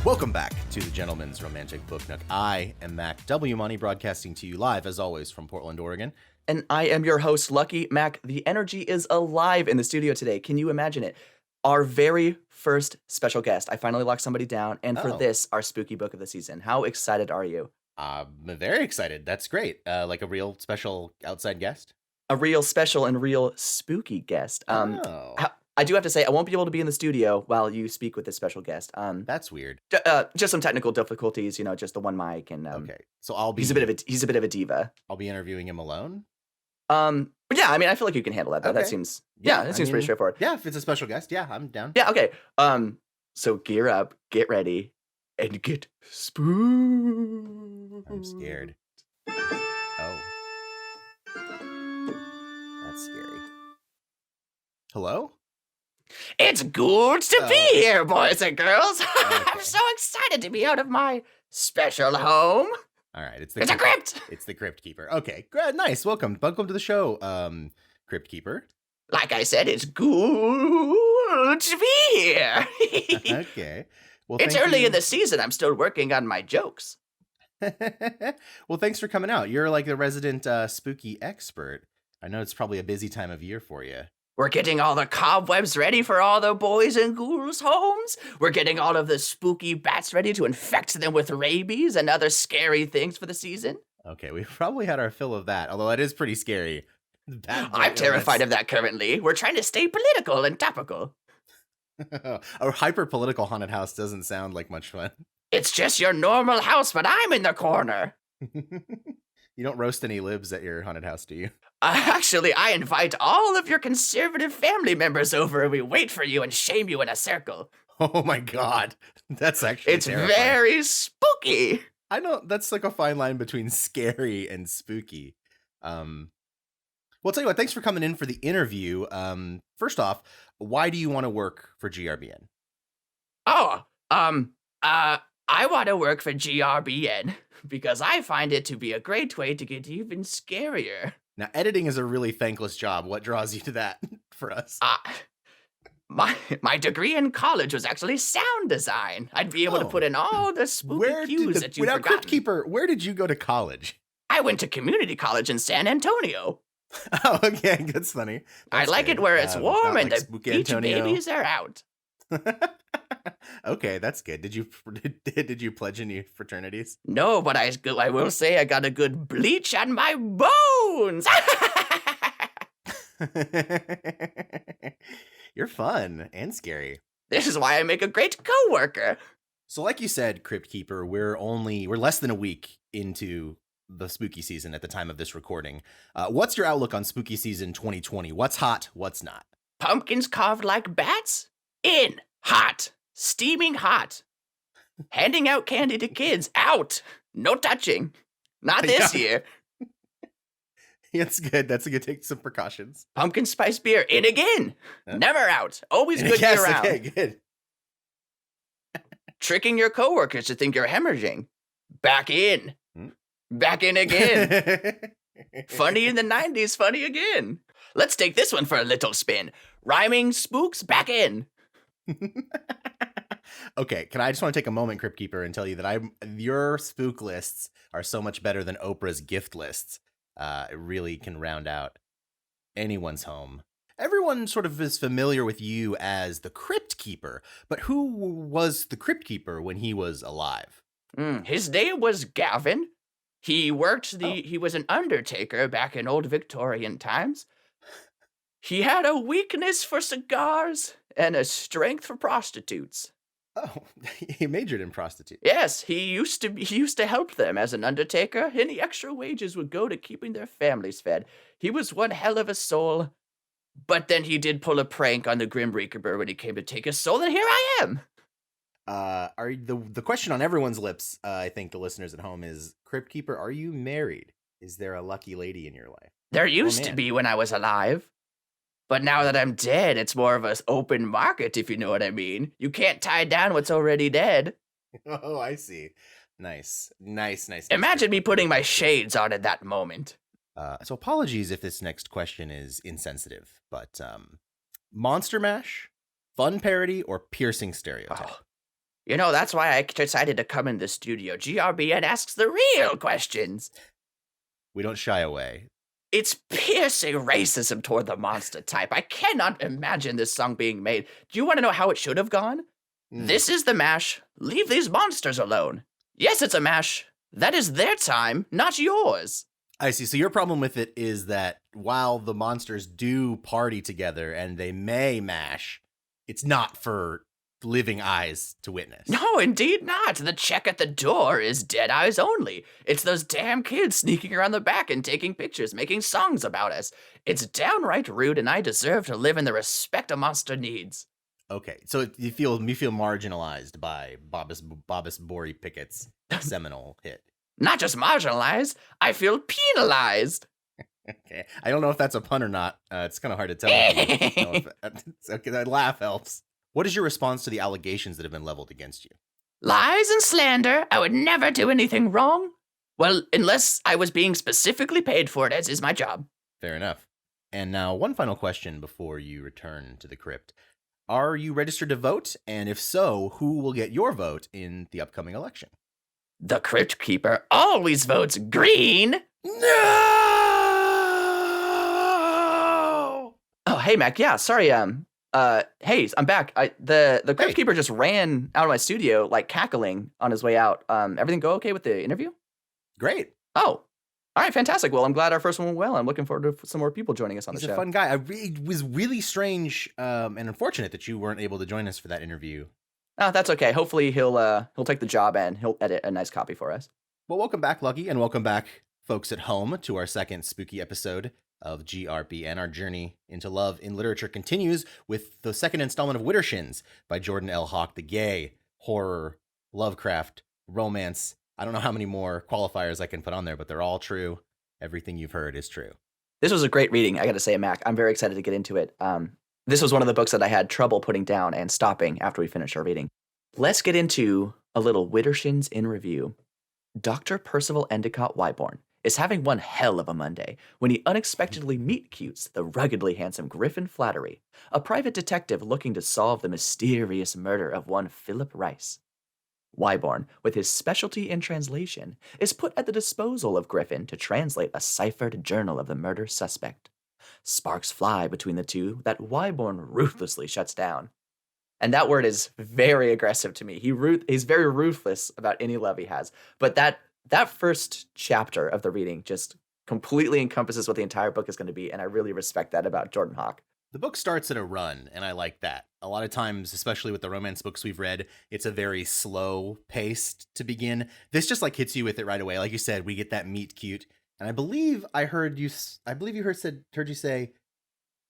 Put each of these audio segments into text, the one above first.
Welcome back to the Gentleman's Romantic Book Nook. I am Mac W. Money, broadcasting to you live, as always, from Portland, Oregon. And I am your host, Lucky Mac. The energy is alive in the studio today. Can you imagine it? Our very first special guest. I finally locked somebody down, and for this, our spooky book of the season. How excited are you? I'm very excited. That's great. Like a real special outside guest? A real special and real spooky guest. I do have to say, I won't be able to be in the studio while you speak with this special guest. That's weird. Just some technical difficulties, just the one mic, and okay. So I'll be. He's a bit of a diva. I'll be interviewing him alone. But yeah, I mean, I feel like you can handle that. Okay. That seems pretty straightforward. Yeah, if it's a special guest, yeah, I'm down. Yeah, okay. So gear up, get ready, and get spooked. I'm scared. Oh, that's scary. Hello? It's good to be here, boys and girls. Okay. I'm so excited to be out of my special home. All right, it's a crypt. It's the Crypt Keeper. Okay, good, nice. Welcome to the show, Crypt Keeper. Like I said, it's good to be here. Okay. Well, it's early in the season. I'm still working on my jokes. Well, thanks for coming out. You're like the resident spooky expert. I know it's probably a busy time of year for you. We're getting all the cobwebs ready for all the boys and ghouls' homes. We're getting all of the spooky bats ready to infect them with rabies and other scary things for the season. Okay, we've probably had our fill of that, although it is pretty scary. I'm terrified of that currently. We're trying to stay political and topical. A hyper-political haunted house doesn't sound like much fun. It's just your normal house, but I'm in the corner. You don't roast any libs at your haunted house, do you? Actually, I invite all of your conservative family members over and we wait for you and shame you in a circle. Oh my god. That's actually terrifying. Very spooky. I know, that's like a fine line between scary and spooky. Well, I'll tell you what, thanks for coming in for the interview. First off, why do you want to work for GRBN? I want to work for GRBN because I find it to be a great way to get even scarier. Now, editing is a really thankless job. What draws you to that for us? My degree in college was actually sound design. I'd be able to put in all the spooky cues that you've forgotten. Crypt Keeper, where did you go to college? I went to community college in San Antonio. Oh, okay, that's funny. I like it where it's warm and the beach Antonio. babies are out. Okay, that's good. Did you pledge any fraternities? No, but I will say I got a good bleach on my bones. You're fun and scary. This is why I make a great coworker. So like you said, Crypt Keeper, we're less than a week into the spooky season at the time of this recording. What's your outlook on spooky season 2020? What's hot? What's not? Pumpkins carved like bats? In. Hot. Steaming hot. Handing out candy to kids? Out. No touching. Not this year. That's good. That's a good. Take some precautions. Pumpkin spice beer? In again. Never out. Always good year round. Okay, good. Tricking your coworkers to think you're hemorrhaging? Back in. Back in again. Funny in the 90s, funny again. Let's take this one for a little spin. Rhyming spooks back in. Okay, I just want to take a moment, Crypt Keeper, and tell you that your spook lists are so much better than Oprah's gift lists. It really can round out anyone's home. Everyone sort of is familiar with you as the Crypt Keeper, but who was the Crypt Keeper when he was alive? His name was Gavin. He he was an undertaker back in old Victorian times. He had a weakness for cigars and a strength for prostitutes. Oh, he majored in prostitutes. Yes, he used to help them as an undertaker. Any extra wages would go to keeping their families fed. He was one hell of a soul. But then he did pull a prank on the Grim Reaper when he came to take his soul, and here I am. The question on everyone's lips, I think the listeners at home, is, Crypt Keeper, are you married? Is there a lucky lady in your life? There used to be when I was alive. But now that I'm dead, it's more of an open market, if you know what I mean. You can't tie down what's already dead. Oh, I see. Nice. Imagine me putting my shades on at that moment. So apologies if this next question is insensitive, but Monster Mash, fun parody, or piercing stereotype? Oh, That's why I decided to come in the studio. GRBN asks the real questions. We don't shy away. It's piercing racism toward the monster type. I cannot imagine this song being made. Do you want to know how it should have gone? This is the MASH. Leave these monsters alone. Yes, it's a MASH. That is their time, not yours. I see. So your problem with it is that while the monsters do party together and they may mash, it's not for living eyes to witness. No, indeed not. The check at the door is dead eyes only. It's those damn kids sneaking around the back and taking pictures, making songs about us. It's downright rude, and I deserve to live in the respect a monster needs. Okay, so you feel marginalized by Bobbis Bori Pickett's seminal hit. Not just marginalized, I feel penalized. Okay, I don't know if that's a pun or not. It's kind of hard to tell. It's okay, that laugh helps. What is your response to the allegations that have been leveled against you? Lies and slander. I would never do anything wrong. Well, unless I was being specifically paid for it, as is my job. Fair enough. And now, one final question before you return to the crypt. Are you registered to vote? And if so, who will get your vote in the upcoming election? The Crypt Keeper always votes green. No! Oh, hey, Mac. Yeah, sorry. Hey, I'm back. The Crypt Keeper just ran out of my studio, like cackling on his way out. Everything go okay with the interview? Great. Oh, all right, fantastic. Well, I'm glad our first one went well. I'm looking forward to some more people joining us on the show. He's a fun guy. It was really strange and unfortunate that you weren't able to join us for that interview. Oh, that's okay. Hopefully he'll take the job and he'll edit a nice copy for us. Well, welcome back, Lucky, and welcome back, folks at home, to our second spooky episode of GRP, and our journey into love in literature continues with the second installment of Widdershins by Jordan L. Hawk, the gay, horror, Lovecraft, romance. I don't know how many more qualifiers I can put on there, but they're all true. Everything you've heard is true. This was a great reading, I got to say, Mac. I'm very excited to get into it. This was one of the books that I had trouble putting down and stopping after we finished our reading. Let's get into a little Widdershins in review. Dr. Percival Endicott Wyborn is having one hell of a Monday when he unexpectedly meet-cutes the ruggedly handsome Griffin Flattery, a private detective looking to solve the mysterious murder of one Philip Rice. Wyborn, with his specialty in translation, is put at the disposal of Griffin to translate a ciphered journal of the murder suspect. Sparks fly between the two that Wyborn ruthlessly shuts down. And that word is very aggressive to me. He's very ruthless about any love he has. But that first chapter of the reading just completely encompasses what the entire book is going to be, and I really respect that about Jordan Hawk. The book starts at a run, and I like that. A lot of times, especially with the romance books we've read, it's a very slow paced to begin. This just like hits you with it right away. Like you said, we get that meet cute. And I believe heard you say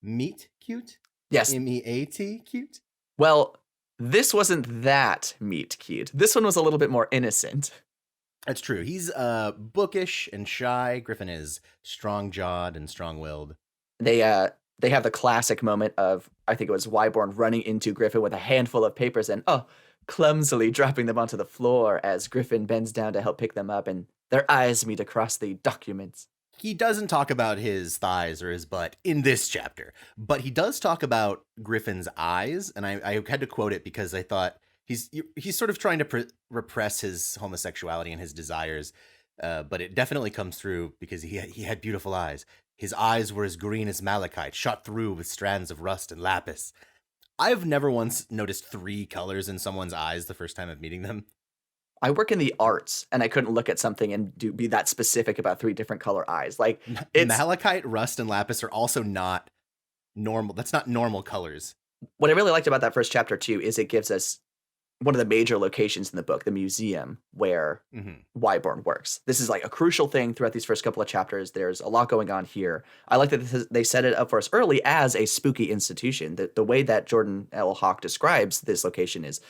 meet cute? Yes. M-E-A-T cute? Well, this wasn't that meet cute. This one was a little bit more innocent. That's true. He's bookish and shy. Griffin is strong-jawed and strong-willed. They have the classic moment of, I think it was Wyborn running into Griffin with a handful of papers and, clumsily dropping them onto the floor as Griffin bends down to help pick them up, and their eyes meet across the documents. He doesn't talk about his thighs or his butt in this chapter, but he does talk about Griffin's eyes, and I had to quote it because I thought he's sort of trying to repress his homosexuality and his desires, but it definitely comes through because he had beautiful eyes. His eyes were as green as malachite, shot through with strands of rust and lapis. I've never once noticed 3 colors in someone's eyes the first time of meeting them. I work in the arts, and I couldn't look at something and be that specific about 3 different color eyes. Like, malachite, rust, and lapis are also not normal. That's not normal colors. What I really liked about that first chapter, too, is it gives us one of the major locations in the book, the museum where Wyborn works. This is like a crucial thing throughout these first couple of chapters. There's a lot going on here. I like that they set it up for us early as a spooky institution. The way that Jordan L. Hawk describes this location is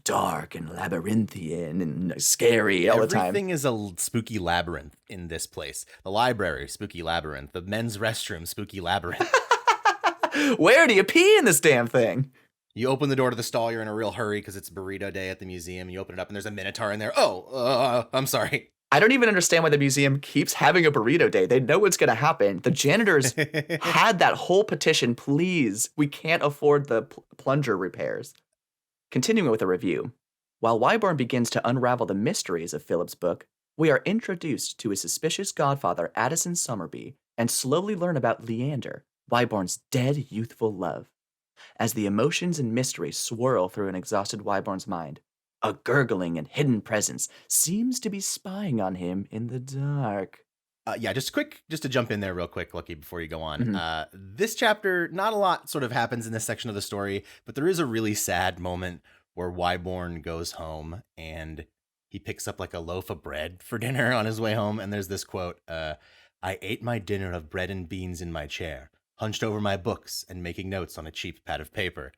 dark and labyrinthian and scary all the time. Everything is a spooky labyrinth in this place. The library, spooky labyrinth. The men's restroom, spooky labyrinth. Where do you pee in this damn thing? You open the door to the stall, you're in a real hurry because it's burrito day at the museum. You open it up and there's a minotaur in there. I'm sorry. I don't even understand why the museum keeps having a burrito day. They know what's going to happen. The janitors had that whole petition, please, we can't afford the plunger repairs. Continuing with a review, While Wyborn begins to unravel the mysteries of Philip's book, we are introduced to his suspicious godfather, Addison Somerby, and slowly learn about Leander, Wyborn's dead youthful love. As the emotions and mysteries swirl through an exhausted Wyborn's mind, a gurgling and hidden presence seems to be spying on him in the dark. Yeah, just to jump in there real quick, Lucky, before you go on. Mhm. This chapter, not a lot sort of happens in this section of the story, but there is a really sad moment where Wyborn goes home and he picks up like a loaf of bread for dinner on his way home. And there's this quote, I ate my dinner of bread and beans in my chair, hunched over my books and making notes on a cheap pad of paper.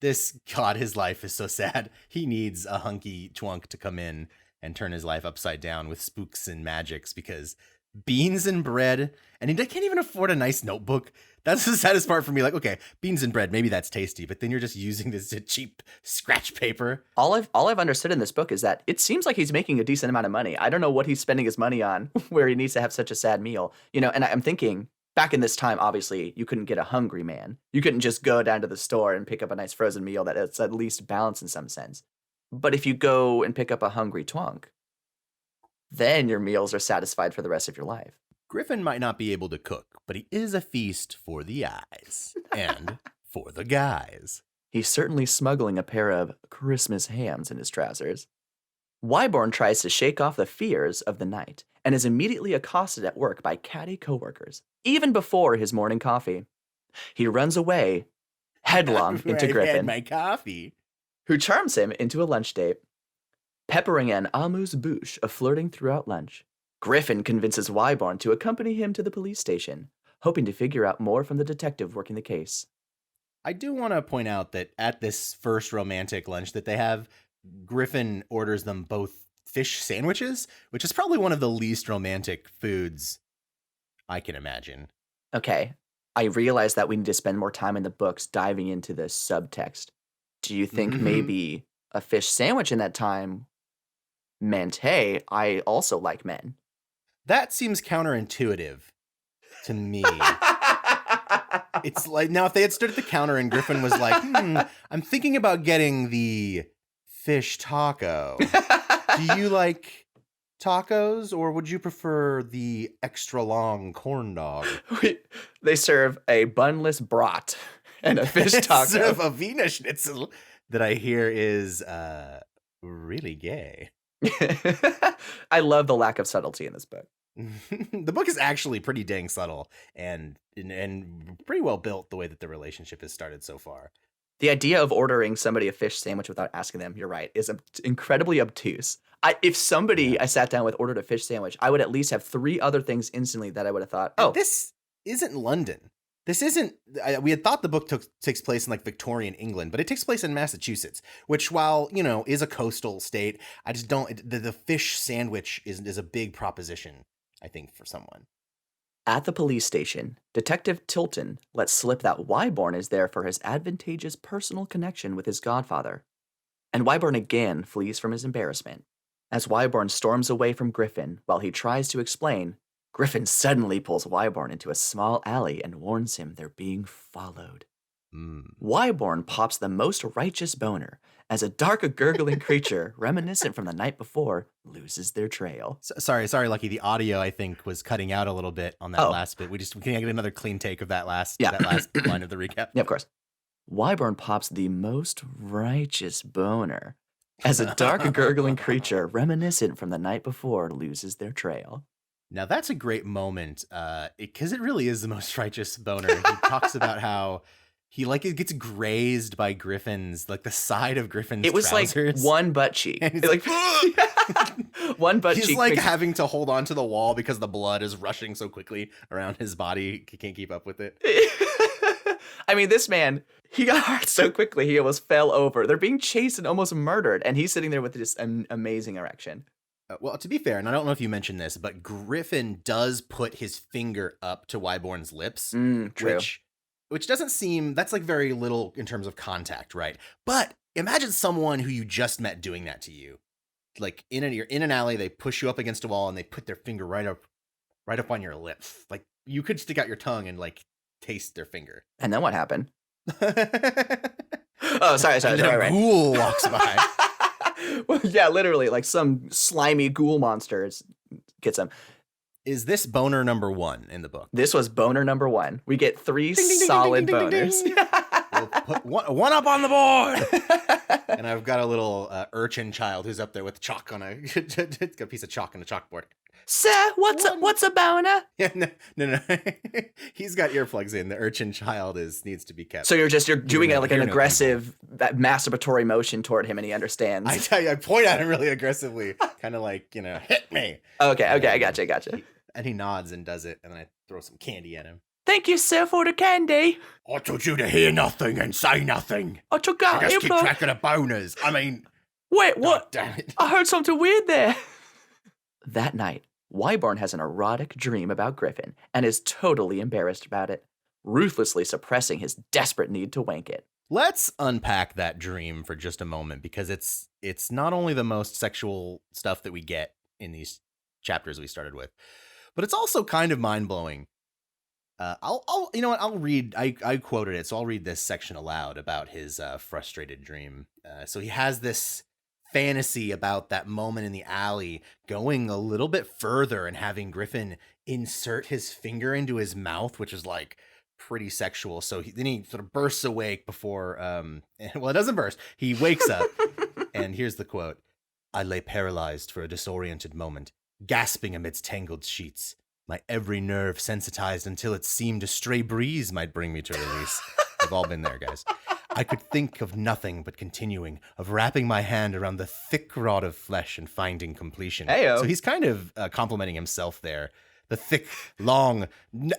His life is so sad. He needs a hunky twunk to come in and turn his life upside down with spooks and magics, because beans and bread, and he can't even afford a nice notebook. That's the saddest part for me. Like, okay, beans and bread, maybe that's tasty, but then you're just using this cheap scratch paper. All I've understood in this book is that it seems like he's making a decent amount of money. I don't know what he's spending his money on where he needs to have such a sad meal. And I'm thinking back in this time, obviously, you couldn't get a hungry man. You couldn't just go down to the store and pick up a nice frozen meal that is at least balanced in some sense. But if you go and pick up a hungry twunk, then your meals are satisfied for the rest of your life. Griffin might not be able to cook, but he is a feast for the eyes and for the guys. He's certainly smuggling a pair of Christmas hams in his trousers. Wyborn tries to shake off the fears of the night and is immediately accosted at work by catty coworkers, even before his morning coffee. He runs away headlong into Griffin, my coffee, who charms him into a lunch date. Peppering an amuse-bouche of flirting throughout lunch, Griffin convinces Wyborn to accompany him to the police station, hoping to figure out more from the detective working the case. I do want to point out that at this first romantic lunch that they have, Griffin orders them both fish sandwiches, which is probably one of the least romantic foods I can imagine. Okay, I realize that we need to spend more time in the books diving into the subtext. Do you think maybe a fish sandwich in that time meant, hey, I also like men? That seems counterintuitive to me. It's like, now if they had stood at the counter and Griffin was like, I'm thinking about getting the fish taco. Do you like tacos, or would you prefer the extra long corn dog? They serve a bunless brat and a fish taco. Serve a Wiener Schnitzel that I hear is really gay. I love the lack of subtlety in this book. The book is actually pretty dang subtle and pretty well built, the way that the relationship has started so far. The idea of ordering somebody a fish sandwich without asking them, you're right, is incredibly obtuse. If somebody I sat down with ordered a fish sandwich, I would at least have 3 other things instantly that I would have thought, oh. This isn't London. This isn't, we had thought the book takes place in like Victorian England, but it takes place in Massachusetts, which, while, is a coastal state, I just don't, the fish sandwich is a big proposition, I think, for someone. At the police station, Detective Tilton lets slip that Wyborn is there for his advantageous personal connection with his godfather. And Wyborn again flees from his embarrassment. As Wyborn storms away from Griffin while he tries to explain, Griffin suddenly pulls Wyborn into a small alley and warns him they're being followed. Wyborn pops the most righteous boner as a dark, gurgling creature reminiscent from the night before loses their trail. Sorry, Lucky. The audio, I think, was cutting out a little bit on that last bit. We can get another clean take of that last line of the recap. Yeah, of course. Wyborn pops the most righteous boner as a dark, gurgling creature reminiscent from the night before loses their trail. Now, that's a great moment, because it really is the most righteous boner. He talks about how he it gets grazed by Griffin's, like the side of Griffin's It was trousers. like one butt cheek. And he's one butt cheek. He's like having to hold on to the wall because the blood is rushing so quickly around his body. He can't keep up with it. I mean, this man, he got hurt so quickly he almost fell over. They're being chased and almost murdered, and he's sitting there with this amazing erection. Well, to be fair, and I don't know if you mentioned this, but Griffin does put his finger up to Wyborn's lips, true. Which doesn't seem, that's like very little in terms of contact, right? But imagine someone who you just met doing that to you. Like you're in an alley, they push you up against a wall and they put their finger right up on your lips. Like you could stick out your tongue and like taste their finger. And then what happened? Oh, sorry. A ghoul walks by. Well, yeah, literally, like some slimy ghoul monster gets him. Is this boner number 1 in the book? This was boner number 1. We get 3 Ding, ding, ding, solid ding, ding, ding, boners. ding, ding. We'll put one up on the board. And I've got a little urchin child who's up there with chalk on a piece of chalk on a chalkboard. Sir, what's a boner? Yeah, no. He's got earplugs in. The urchin child needs to be kept. So you're doing it like an aggressive, masturbatory motion toward him, and he understands. I tell you, I point at him really aggressively, kind of like, hit me. Okay, I gotcha. And he nods and does it, and then I throw some candy at him. Thank you, sir, for the candy. I told you to hear nothing and say nothing. I took out I just keep track of the boners. I mean, wait, what? Damn it. I heard something weird there. That night, Wyborn has an erotic dream about Griffin and is totally embarrassed about it, ruthlessly suppressing his desperate need to wank it. Let's unpack that dream for just a moment, because it's not only the most sexual stuff that we get in these chapters we started with, but it's also kind of mind-blowing. I'll you know what, I'll read, I quoted it, so I'll read this section aloud about his frustrated dream. So he has this fantasy about that moment in the alley, going a little bit further and having Griffin insert his finger into his mouth, which is like pretty sexual. So then he sort of bursts awake before, well, it doesn't burst. He wakes up, and here's the quote. I lay paralyzed for a disoriented moment, gasping amidst tangled sheets, my every nerve sensitized until it seemed a stray breeze might bring me to release. We've all been there, guys. I could think of nothing but continuing, of wrapping my hand around the thick rod of flesh and finding completion. Heyo. So he's kind of complimenting himself there. The thick, long,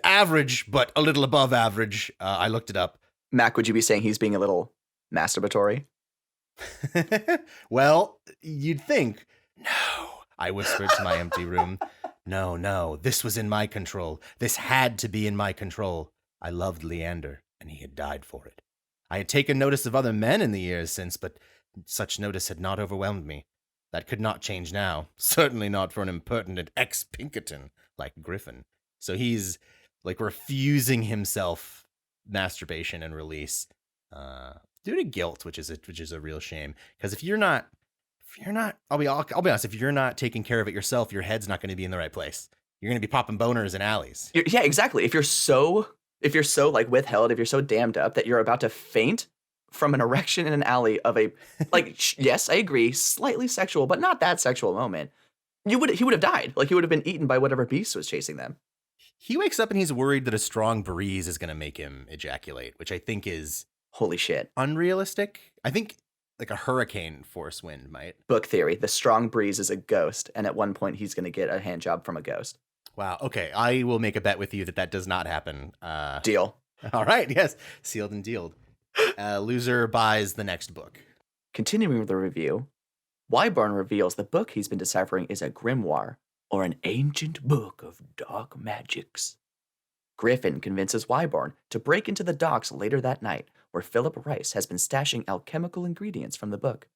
average, but a little above average. I looked it up. Mac, would you be saying he's being a little masturbatory? Well, you'd think. No, I whispered to my empty room. No, this was in my control. This had to be in my control. I loved Leander, and he had died for it. I had taken notice of other men in the years since, but such notice had not overwhelmed me. That could not change now. Certainly not for an impertinent ex-Pinkerton like Griffin. So he's like refusing himself masturbation and release due to guilt, which is a real shame. Because if you're not, I'll be honest, if you're not taking care of it yourself, your head's not going to be in the right place. You're going to be popping boners in alleys. Yeah, exactly. If you're so like withheld, if you're so damned up that you're about to faint from an erection in an alley of a, like, yes, I agree, slightly sexual, but not that sexual moment, he would have died. Like, he would have been eaten by whatever beast was chasing them. He wakes up and he's worried that a strong breeze is going to make him ejaculate, which I think is holy shit, unrealistic. I think like a hurricane force wind might. Book theory: the strong breeze is a ghost, and at one point he's going to get a hand job from a ghost. Wow. Okay, I will make a bet with you that does not happen. Deal. All right. Yes, sealed and dealed. Loser buys the next book. Continuing with the review, Wyborn reveals the book he's been deciphering is a grimoire, or an ancient book of dark magics. Griffin convinces Wyborn to break into the docks later that night, where Philip Rice has been stashing alchemical ingredients from the book.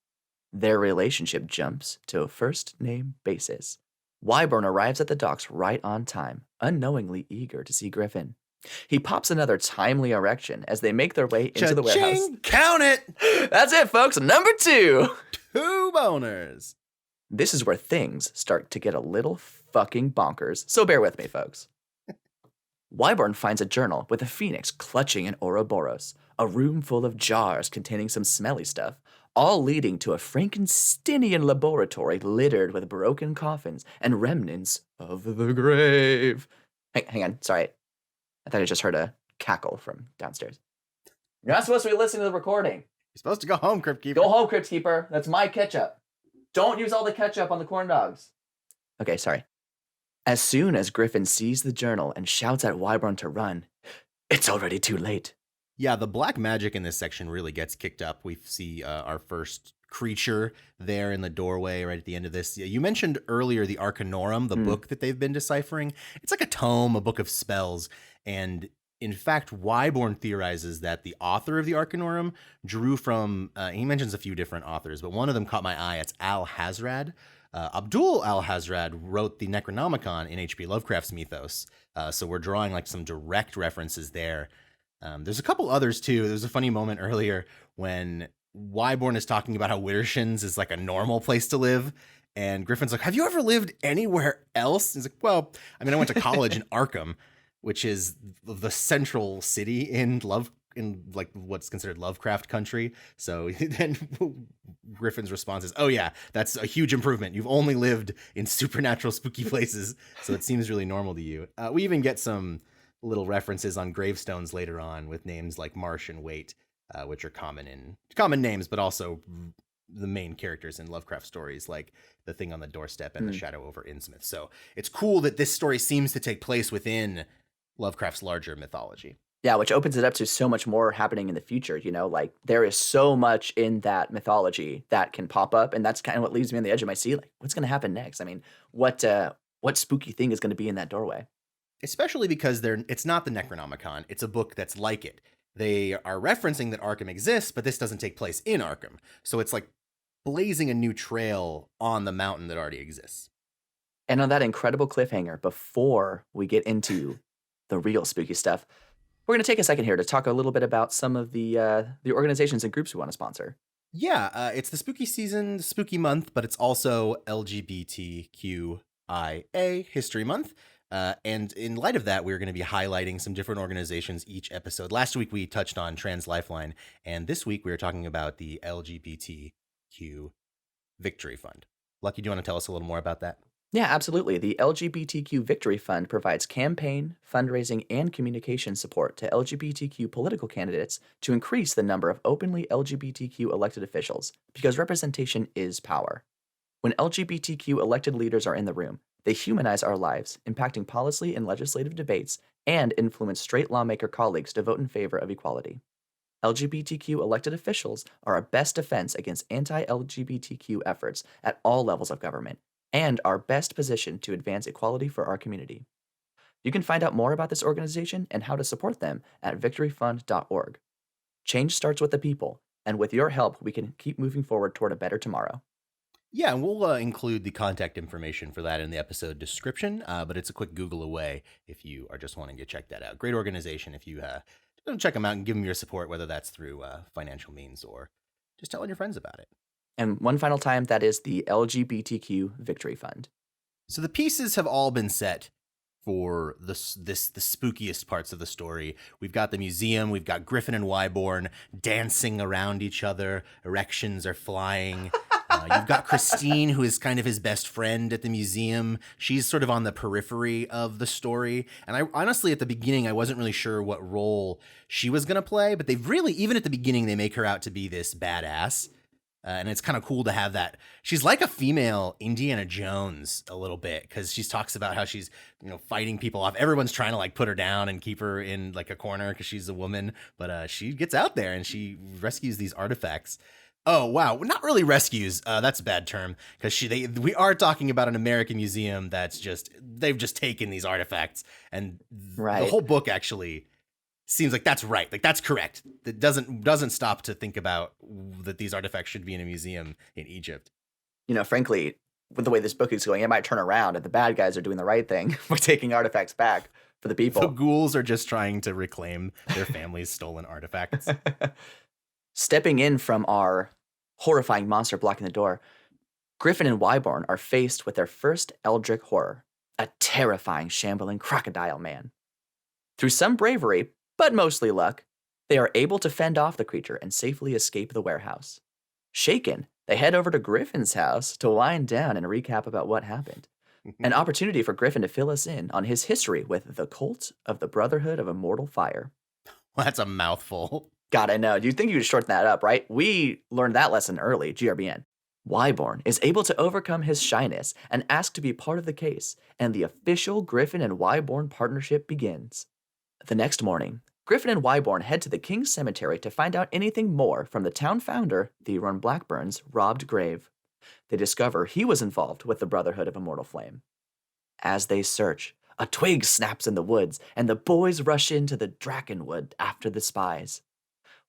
Their relationship jumps to a first-name basis. Wyborn arrives at the docks right on time, unknowingly eager to see Griffin. He pops another timely erection as they make their way into the warehouse. Count it! That's it, folks. Number 2. 2 boners. This is where things start to get a little fucking bonkers, so bear with me, folks. Wyborn finds a journal with a phoenix clutching an Ouroboros, a room full of jars containing some smelly stuff, all leading to a Frankensteinian laboratory littered with broken coffins and remnants of the grave. Hang on, sorry. I thought I just heard a cackle from downstairs. You're not supposed to be listening to the recording. You're supposed to go home, Crypt Keeper. Go home, Crypt Keeper. That's my ketchup. Don't use all the ketchup on the corn dogs. Okay, sorry. As soon as Griffin sees the journal and shouts at Wyborn to run, it's already too late. Yeah, the black magic in this section really gets kicked up. We see our first creature there in the doorway right at the end of this. You mentioned earlier the Arcanorum, the book that they've been deciphering. It's like a tome, a book of spells. And in fact, Wyborn theorizes that the author of the Arcanorum drew from, he mentions a few different authors, but one of them caught my eye. It's Al-Hazrad. Abdul Al-Hazrad wrote the Necronomicon in H.P. Lovecraft's mythos. So we're drawing like some direct references there. There's a couple others too. There's a funny moment earlier when Wyborn is talking about how Widdershins is like a normal place to live. And Griffin's like, have you ever lived anywhere else? He's like, well, I mean, I went to college in Arkham, which is the central city in like what's considered Lovecraft country. So then Griffin's response is, oh yeah, that's a huge improvement. You've only lived in supernatural spooky places, so it seems really normal to you. We even get some little references on gravestones later on with names like Marsh and Waite, which are common names, but also the main characters in Lovecraft stories, like the thing on the doorstep and the shadow over Innsmouth. So it's cool that this story seems to take place within Lovecraft's larger mythology. Yeah, which opens it up to so much more happening in the future, like there is so much in that mythology that can pop up, and that's kind of what leaves me on the edge of my seat. Like, what's going to happen next? I mean, what spooky thing is going to be in that doorway? Especially because it's not the Necronomicon, it's a book that's like it. They are referencing that Arkham exists, but this doesn't take place in Arkham. So it's like blazing a new trail on the mountain that already exists. And on that incredible cliffhanger, before we get into the real spooky stuff, we're going to take a second here to talk a little bit about some of the organizations and groups we want to sponsor. Yeah, it's the spooky season, the spooky month, but it's also LGBTQIA History Month. And in light of that, we're going to be highlighting some different organizations each episode. Last week, we touched on Trans Lifeline, and this week, we are talking about the LGBTQ Victory Fund. Lucky, do you want to tell us a little more about that? Yeah, absolutely. The LGBTQ Victory Fund provides campaign, fundraising, and communication support to LGBTQ political candidates to increase the number of openly LGBTQ elected officials, because representation is power. When LGBTQ elected leaders are in the room, they humanize our lives, impacting policy and legislative debates, and influence straight lawmaker colleagues to vote in favor of equality. LGBTQ elected officials are our best defense against anti-LGBTQ efforts at all levels of government, and are best positioned to advance equality for our community. You can find out more about this organization and how to support them at victoryfund.org. Change starts with the people, and with your help, we can keep moving forward toward a better tomorrow. Yeah, and we'll include the contact information for that in the episode description, but it's a quick Google away if you are just wanting to check that out. Great organization if you check them out and give them your support, whether that's through financial means or just telling your friends about it. And one final time, that is the LGBTQ Victory Fund. So the pieces have all been set for the spookiest parts of the story. We've got the museum, we've got Griffin and Wyborn dancing around each other, erections are flying. You've got Christine, who is kind of his best friend at the museum. She's sort of on the periphery of the story. And I honestly, at the beginning, I wasn't really sure what role she was going to play, but they've really, even at the beginning, they make her out to be this badass. And it's kind of cool to have that. She's like a female Indiana Jones a little bit, because she talks about how she's, fighting people off. Everyone's trying to like put her down and keep her in like a corner because she's a woman. But she gets out there and she rescues these artifacts. Oh, wow. Not really rescues. That's a bad term, because we are talking about an American museum they've just taken these artifacts, and right. The whole book actually seems like that's right. Like that's correct. That doesn't stop to think about that these artifacts should be in a museum in Egypt. Frankly, with the way this book is going, it might turn around and the bad guys are doing the right thing. We're taking artifacts back for the people. The ghouls are just trying to reclaim their family's stolen artifacts. Stepping in from our horrifying monster blocking the door, Griffin and Wyborn are faced with their first eldritch horror, a terrifying, shambling crocodile man. Through some bravery, but mostly luck, they are able to fend off the creature and safely escape the warehouse. Shaken, they head over to Griffin's house to wind down and recap about what happened. An opportunity for Griffin to fill us in on his history with the cult of the Brotherhood of Immortal Fire. Well, that's a mouthful. God, I know. You'd think you could shorten that up, right? We learned that lesson early, GRBN. Wyborn is able to overcome his shyness and ask to be part of the case, and the official Griffin and Wyborn partnership begins. The next morning, Griffin and Wyborn head to the King's Cemetery to find out anything more from the town founder, Theron Blackburn's robbed grave. They discover he was involved with the Brotherhood of Immortal Flame. As they search, a twig snaps in the woods, and the boys rush into the Drakenwood after the spies.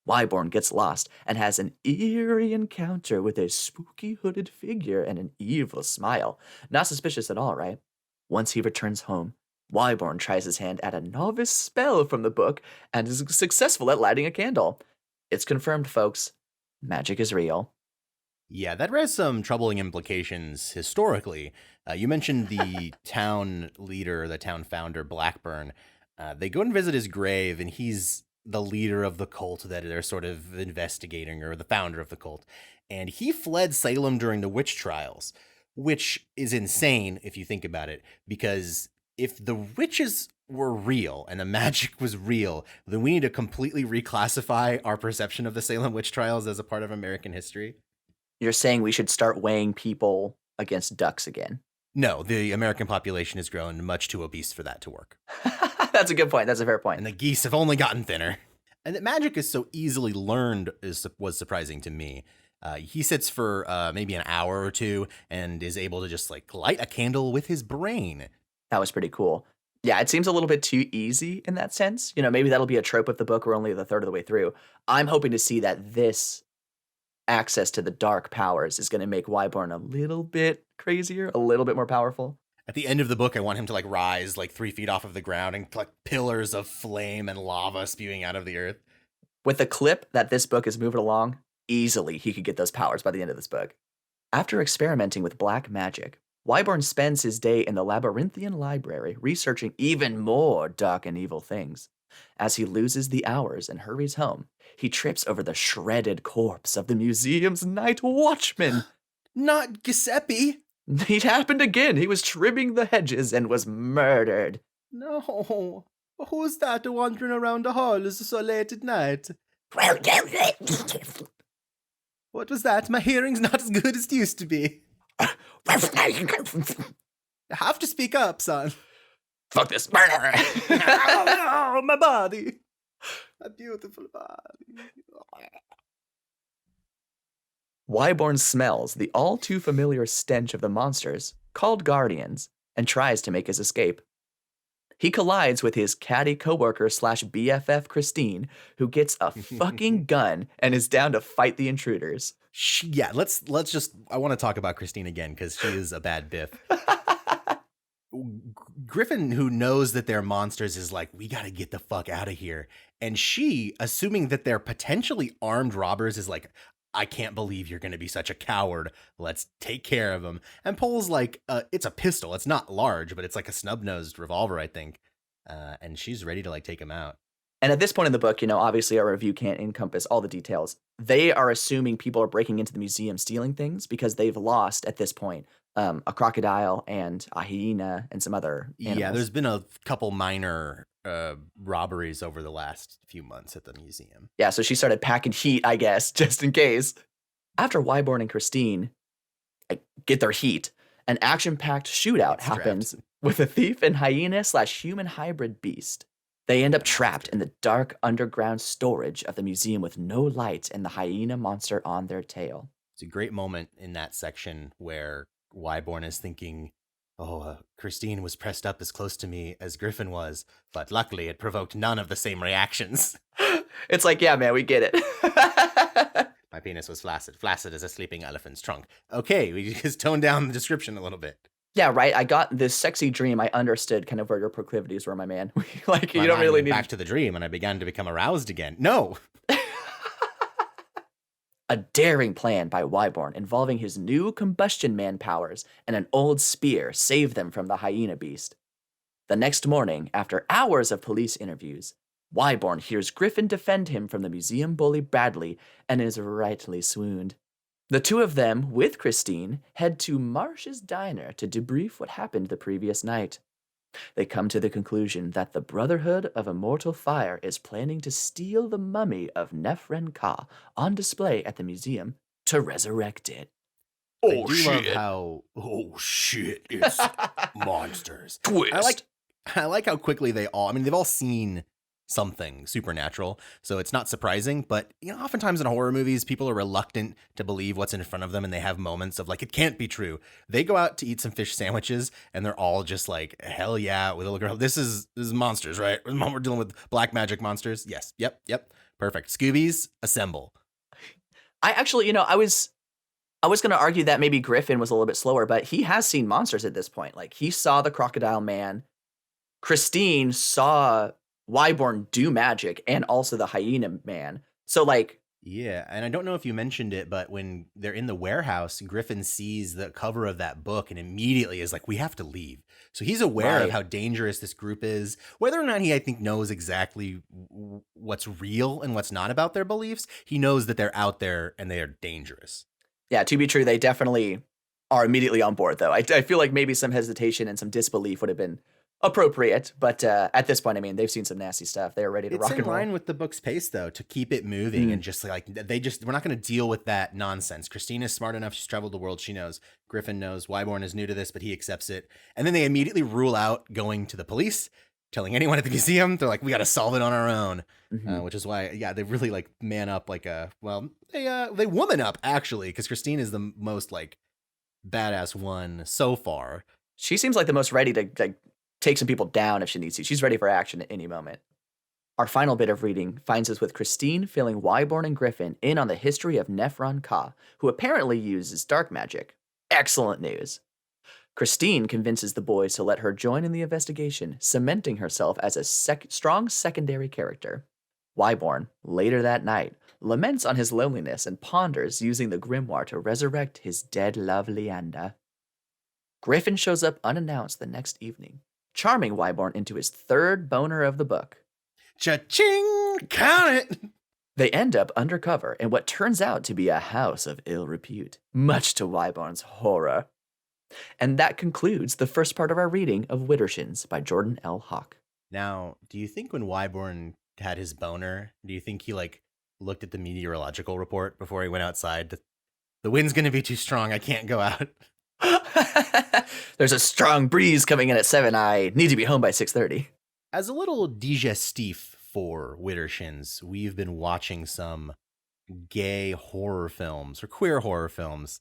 Wyborn gets lost and has an eerie encounter with a spooky hooded figure and an evil smile. Not suspicious at all, right? Once he returns home, Wyborn tries his hand at a novice spell from the book and is successful at lighting a candle. It's confirmed, folks. Magic is real. Yeah, that has some troubling implications historically. You mentioned the town leader, the town founder, Blackburn. They go and visit his grave, and he's the leader of the cult that they're sort of investigating, or the founder of the cult. And he fled Salem during the witch trials, which is insane if you think about it, because if the witches were real and the magic was real, then we need to completely reclassify our perception of the Salem witch trials as a part of American history. You're saying we should start weighing people against ducks again. No, the American population has grown much too obese for that to work. That's a good point. That's a fair point. And the geese have only gotten thinner. And that magic is so easily learned was surprising to me. He sits for maybe an hour or two and is able to just like light a candle with his brain. That was pretty cool. Yeah, it seems a little bit too easy in that sense. You know, maybe that'll be a trope of the book. We're only the third of the way through. I'm hoping to see that this access to the dark powers is going to make Wyborn a little bit crazier, a little bit more powerful. At the end of the book, I want him to like rise like 3 feet off of the ground and like pillars of flame and lava spewing out of the earth. With the clip that this book is moving along, easily he could get those powers by the end of this book. After experimenting with black magic, Wyborn spends his day in the labyrinthian library researching even more dark and evil things. As he loses the hours and hurries home, he trips over the shredded corpse of the museum's night watchman. Not Giuseppe. It happened again. He was trimming the hedges and was murdered. No. Who's that wandering around the halls so late at night? What was that? My hearing's not as good as it used to be. I have to speak up, son. Fuck this murderer. Oh, my body. My beautiful body. Wyborn smells the all too familiar stench of the monsters, called guardians, and tries to make his escape. He collides with his catty coworker slash BFF Christine, who gets a fucking gun and is down to fight the intruders. Yeah, let's just, I want to talk about Christine again because she is a bad biff. Griffin, who knows that they're monsters, is like, we got to get the fuck out of here. And she, assuming that they're potentially armed robbers, is like, I can't believe you're going to be such a coward. Let's take care of him. And pulls like, it's a pistol. It's not large, but it's like a snub-nosed revolver, I think. And she's ready to like take him out. And at this point in the book, you know, obviously our review can't encompass all the details. They are assuming people are breaking into the museum stealing things because they've lost, at this point, a crocodile and a hyena and some other animals. Yeah, there's been a couple minor robberies over the last few months at the museum. Yeah, so she started packing heat, I guess, just in case. After Wyborn and Christine get their heat, an action-packed shootout happens with a thief and hyena slash human hybrid beast. They end up trapped in the dark underground storage of the museum with no lights and the hyena monster on their tail. It's a great moment in that section where Wyborn is thinking, Christine was pressed up as close to me as Griffin was, but luckily it provoked none of the same reactions. It's like, yeah, man, we get it. My penis was flaccid as a sleeping elephant's trunk. Okay, we just toned down the description a little bit. Yeah, right. I got this sexy dream. I understood kind of where your proclivities were, my man. Like, My you don't mind really went need back to the dream, and I began to become aroused again. No. A daring plan by Wyborn involving his new combustion man powers and an old spear saved them from the hyena beast. The next morning, after hours of police interviews, Wyborn hears Griffin defend him from the museum bully Bradley and is rightly swooned. The two of them, with Christine, head to Marsh's diner to debrief what happened the previous night. They come to the conclusion that the Brotherhood of Immortal Fire is planning to steal the mummy of Nefren Ka on display at the museum to resurrect it. I do love how, it's monsters. Twist. I like how quickly they've all seen something supernatural, so it's not surprising, but you know, oftentimes in horror movies, people are reluctant to believe what's in front of them, and they have moments of like, it can't be true. They go out to eat some fish sandwiches, and they're all just like, hell yeah, with a little girl, this is monsters, right? We're dealing with black magic monsters. Yes, yep, perfect. Scoobies, assemble. I actually, you know, I was going to argue that maybe Griffin was a little bit slower, but he has seen monsters at this point. Like, he saw the crocodile man. Christine saw Wyborn do magic and also the hyena man. So, like, Yeah, and I don't know if you mentioned it, but when they're in the warehouse, Griffin sees the cover of that book and immediately is like, we have to leave. So he's aware of Right. how dangerous this group is. Whether or not he, I think, knows exactly what's real and what's not about their beliefs, he knows that they're out there and they are dangerous. Yeah, to be true, they definitely are immediately on board, though. I feel like maybe some hesitation and some disbelief would have been appropriate, but at this point, I mean, they've seen some nasty stuff. They're ready to It's rock in and roll. line with the book's pace, though, to keep it moving Mm. and just like we're not going to deal with that nonsense. Christine is smart enough; she's traveled the world. She knows. Griffin knows. Wyborn is new to this, but he accepts it. And then they immediately rule out going to the police, telling anyone at the museum. They're like, "We got to solve it on our own," Hmm. which is why, yeah, they really like man up like a they woman up actually, because Christine is the most like badass one so far. She seems like the most ready to like take some people down if she needs to. She's ready for action at any moment. Our final bit of reading finds us with Christine filling Wyborn and Griffin in on the history of Nephron Ka, who apparently uses dark magic. Excellent news. Christine convinces the boys to let her join in the investigation, cementing herself as a strong secondary character. Wyborn, later that night, laments on his loneliness and ponders using the grimoire to resurrect his dead love Leander. Griffin shows up unannounced the next evening, charming Wyborn into his third boner of the book. Cha-ching! Count it! They end up undercover in what turns out to be a house of ill repute, much to Wyborn's horror. And that concludes the first part of our reading of Widdershins by Jordan L. Hawk. Now, do you think when Wyborn had his boner, do you think he like looked at the meteorological report before he went outside? The wind's gonna be too strong. I can't go out. There's a strong breeze coming in at 7. I need to be home by 6:30. As a little digestif for Widdershins, we've been watching some gay horror films or queer horror films.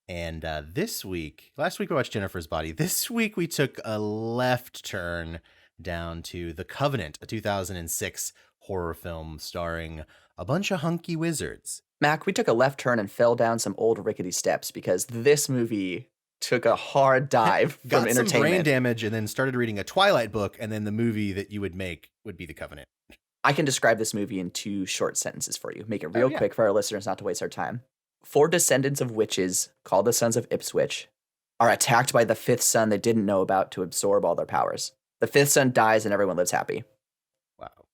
And last week we watched Jennifer's Body. This week we took a left turn down to The Covenant, a 2006 horror film starring a bunch of hunky wizards. Mac, we took a left turn and fell down some old rickety steps because this movie took a hard dive from Got some brain entertainment. damage and then started reading a Twilight book, and then the movie that you would make would be The Covenant. I can describe this movie in 2 short sentences for you. Make it real yeah. quick for our listeners not to waste our time. 4 descendants of witches, called the Sons of Ipswich, are attacked by the 5th son they didn't know about to absorb all their powers. The 5th son dies and everyone lives happy. Wow.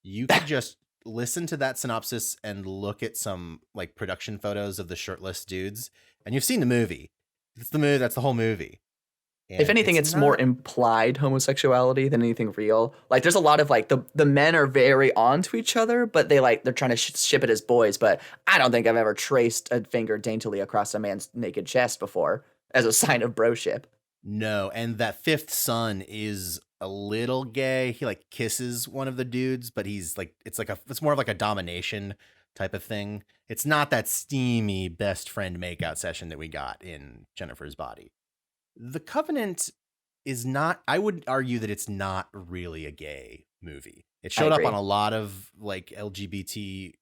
You could just listen to that synopsis and look at some like production photos of the shirtless dudes, and you've seen the movie. It's the movie. That's the whole movie. And If anything, it's more implied homosexuality than anything real. Like, there's a lot of like the men are very onto each other, but they're trying to ship it as boys. But I don't think I've ever traced a finger daintily across a man's naked chest before as a sign of broship. No, and that 5th son is a little gay. He like kisses one of the dudes, but he's like it's more of like a domination type of thing. It's not that steamy best friend makeout session that we got in Jennifer's Body. The Covenant is not, I would argue that it's not really a gay movie. It showed up on a lot of like LGBT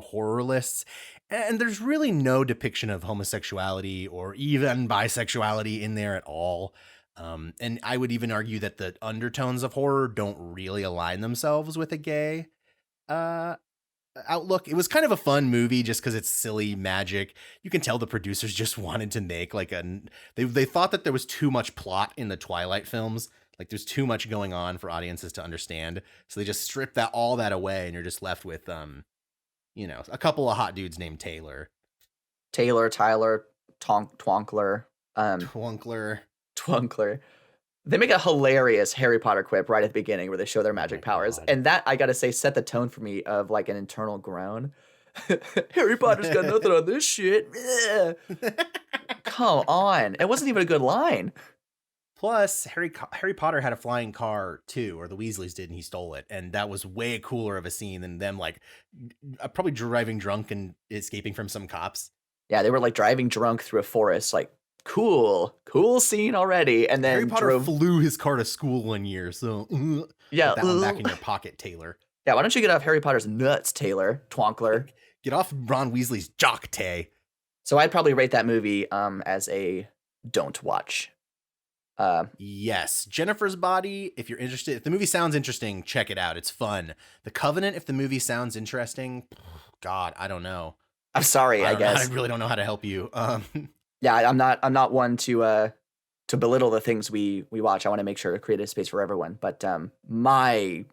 horror lists, and there's really no depiction of homosexuality or even bisexuality in there at all. And I would even argue that the undertones of horror don't really align themselves with a gay outlook. It was kind of a fun movie just because it's silly magic. You can tell the producers just wanted to make like they thought that there was too much plot in the Twilight films. Like there's too much going on for audiences to understand. So they just stripped all that away, and you're just left with a couple of hot dudes named Tyler, Tyler, Twonkler, Twonkler. They make a hilarious Harry Potter quip right at the beginning where they show their magic powers. God. And that, I gotta say, set the tone for me of like an internal groan. Harry Potter's got nothing on this shit. Come on. It wasn't even a good line. Plus, Harry Potter had a flying car too, or the Weasleys did, and he stole it. And that was way cooler of a scene than them like probably driving drunk and escaping from some cops. Yeah, they were like driving drunk through a forest, like, cool scene already. And then Harry Potter flew his car to school one year, so yeah, put that one back in your pocket, Taylor. Yeah, why don't you get off Harry Potter's nuts, Taylor, Twonkler? Get off Ron Weasley's jock, Tay. So I'd probably rate that movie as a don't watch. Yes, Jennifer's Body. If you're interested, if the movie sounds interesting, check it out. It's fun. The Covenant. If the movie sounds interesting, God, I don't know. I'm sorry, I guess. I really don't know how to help you. Yeah, I'm not one to belittle the things we watch. I want to make sure to create a space for everyone. But my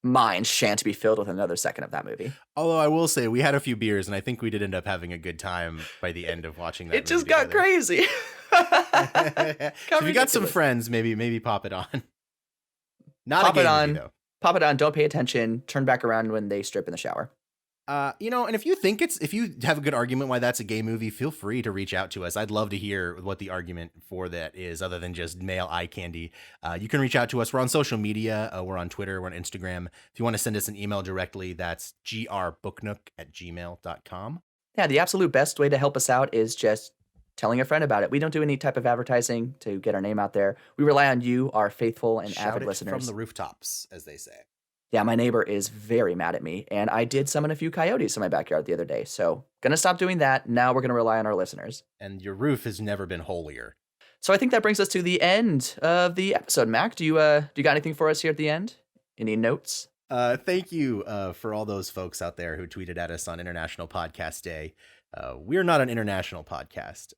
mind shan't be filled with another second of that movie. Although I will say we had a few beers, and I think we did end up having a good time by the end of watching that. It just got crazy. So if you got some friends, maybe pop it on. Not pop a game it on. movie, though. Pop it on. Don't pay attention. Turn back around when they strip in the shower. And if you have a good argument why that's a gay movie, feel free to reach out to us. I'd love to hear what the argument for that is, other than just male eye candy. You can reach out to us. We're on social media. We're on Twitter. We're on Instagram. If you want to send us an email directly, that's grbooknook@gmail.com. Yeah, the absolute best way to help us out is just telling a friend about it. We don't do any type of advertising to get our name out there. We rely on you, our faithful and Shout avid it listeners. from the rooftops, as they say. Yeah, my neighbor is very mad at me, and I did summon a few coyotes in my backyard the other day, so gonna stop doing that. Now we're gonna rely on our listeners. And your roof has never been holier. So I think that brings us to the end of the episode. Mac, do you got anything for us here at the end? Any notes? Thank you for all those folks out there who tweeted at us on International Podcast Day. We're not an international podcast.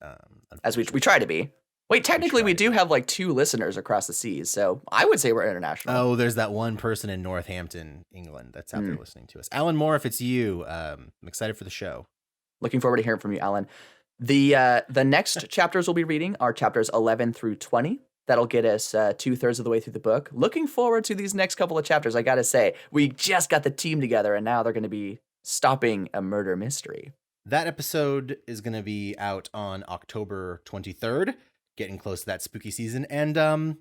As we try to be. Wait, technically we do have like 2 listeners across the seas, so I would say we're international. Oh, there's that one person in Northampton, England, that's out there listening to us. Alan Moore, if it's you, I'm excited for the show. Looking forward to hearing from you, Alan. The next chapters we'll be reading are chapters 11 through 20. That'll get us 2/3 of the way through the book. Looking forward to these next couple of chapters. I gotta say, we just got the team together, and now they're going to be stopping a murder mystery. That episode is going to be out on October 23rd. Getting close to that spooky season. And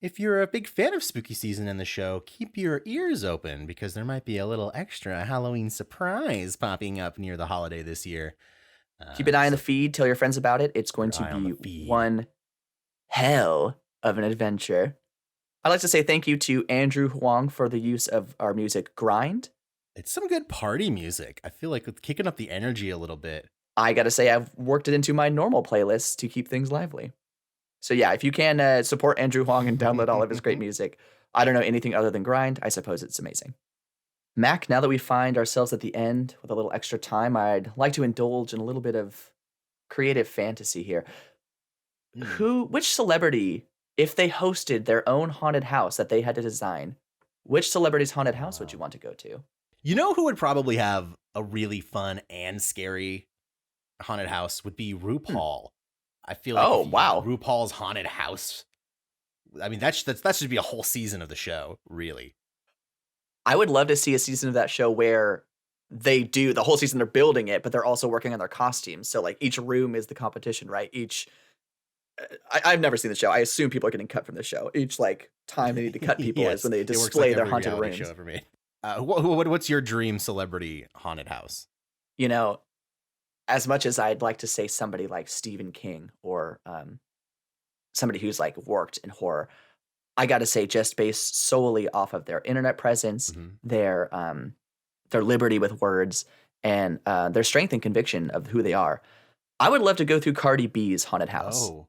if you're a big fan of spooky season in the show, keep your ears open, because there might be a little extra Halloween surprise popping up near the holiday this year. Keep an eye on the feed. Tell your friends about it. It's going to be one hell of an adventure. I'd like to say thank you to Andrew Huang for the use of our music, Grind. It's some good party music. I feel like it's kicking up the energy a little bit. I got to say, I've worked it into my normal playlists to keep things lively. So yeah, if you can support Andrew Huang and download all of his great music, I don't know anything other than Grind. I suppose it's amazing. Mac, now that we find ourselves at the end with a little extra time, I'd like to indulge in a little bit of creative fantasy here. Which celebrity, if they hosted their own haunted house that they had to design, which celebrity's haunted house would you want to go to? You know who would probably have a really fun and scary haunted house would be RuPaul. I feel like RuPaul's haunted house. I mean, that should be a whole season of the show, really. I would love to see a season of that show where they do the whole season, they're building it, but they're also working on their costumes. So like each room is the competition, right? I've never seen the show. I assume people are getting cut from the show. Each like time they need to cut people is when they display their haunted rooms. Show ever made. What's your dream celebrity haunted house? You know, as much as I'd like to say somebody like Stephen King or somebody who's like worked in horror, I got to say, just based solely off of their internet presence, their liberty with words, and their strength and conviction of who they are, I would love to go through Cardi B's haunted house. Oh.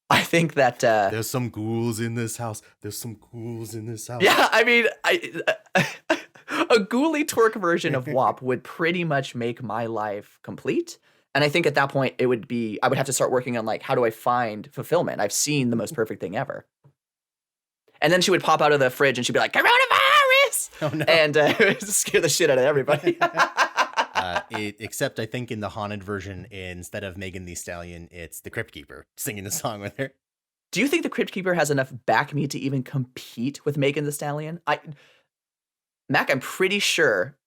I think that there's some ghouls in this house. Yeah, I mean, a ghouly twerk version of WAP would pretty much make my life complete. And I think at that point I would have to start working on like, how do I find fulfillment? I've seen the most perfect thing ever. And then she would pop out of the fridge and she'd be like, coronavirus! Oh, no. And scare the shit out of everybody. Except I think in the haunted version, instead of Megan Thee Stallion, it's the Crypt Keeper singing the song with her. Do you think the Crypt Keeper has enough back me to even compete with Megan Thee Stallion? Mac, I'm pretty sure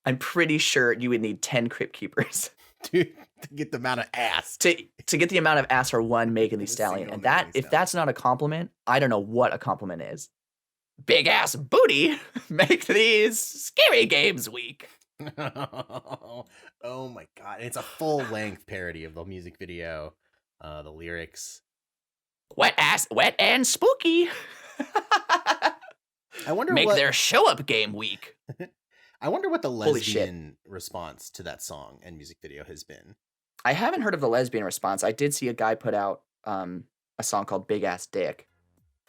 you would need 10 Crypt Keepers. To get the amount of ass. To get the amount of ass for one Megan Thee Stallion. And if that's not a compliment, I don't know what a compliment is. Big ass booty make these scary games weak. Oh my god. It's a full-length parody of the music video, the lyrics. Wet ass, wet and spooky. I wonder make their show up game week. I wonder what the lesbian response to that song and music video has been. I haven't heard of the lesbian response. I did see a guy put out a song called Big Ass Dick.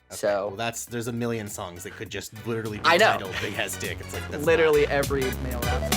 Okay, so there's a million songs that could just literally be titled Big Ass Dick. It's like that's literally every male rap